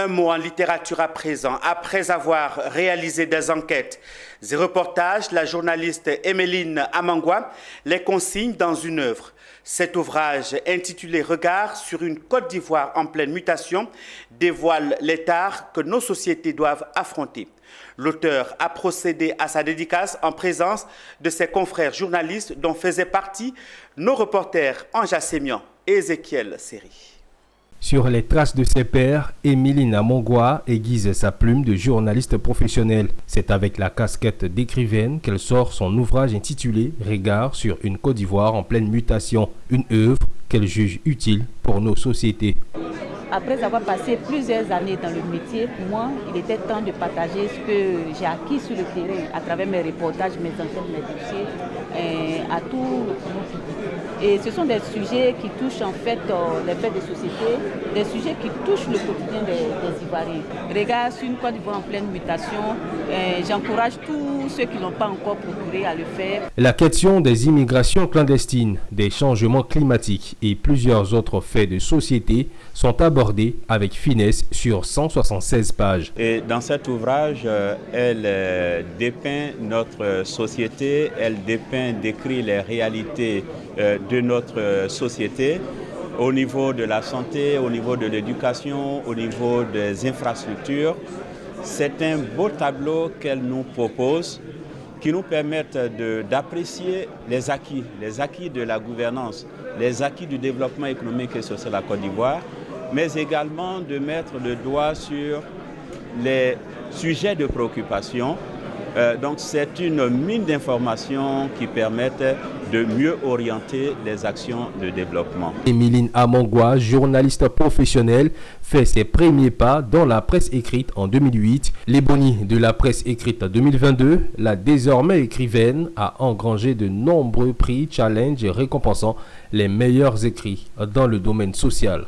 Un mot en littérature à présent. Après avoir réalisé des enquêtes et reportages, la journaliste Emeline Amangwa les consigne dans une œuvre. Cet ouvrage, intitulé Regard sur une Côte d'Ivoire en pleine mutation, dévoile les tares que nos sociétés doivent affronter. L'auteur a procédé à sa dédicace en présence de ses confrères journalistes dont faisaient partie nos reporters Anja Sémian et Ézéchiel Seri. Sur les traces de ses pairs, Emeline Amangwa aiguise sa plume de journaliste professionnelle. C'est avec la casquette d'écrivaine qu'elle sort son ouvrage intitulé « Regard sur une Côte d'Ivoire en pleine mutation », une œuvre qu'elle juge utile pour nos sociétés. Après avoir passé plusieurs années dans le métier, pour moi, il était temps de partager ce que j'ai acquis sur le terrain à travers mes reportages, mes enquêtes, mes dossiers, à tout le public. Et ce sont des sujets qui touchent en fait les faits de société, des sujets qui touchent le quotidien des Ivoiriens. Regard sur une Côte d'Ivoire en pleine mutation, j'encourage tous ceux qui n'ont pas encore procuré à le faire. La question des immigrations clandestines, des changements climatiques et plusieurs autres faits de société sont abordés avec finesse sur 176 pages. Et dans cet ouvrage, elle dépeint notre société, elle décrit les réalités de notre société au niveau de la santé, au niveau de l'éducation, au niveau des infrastructures. C'est un beau tableau qu'elle nous propose qui nous permettent d'apprécier les acquis de la gouvernance, les acquis du développement économique et social de la Côte d'Ivoire, mais également de mettre le doigt sur les sujets de préoccupation. Donc c'est une mine d'informations qui permettent de mieux orienter les actions de développement. Emeline Amangwa, journaliste professionnelle, fait ses premiers pas dans la presse écrite en 2008. L'ébonnie de la presse écrite en 2022, la désormais écrivaine a engrangé de nombreux prix, challenges et récompensant les meilleurs écrits dans le domaine social.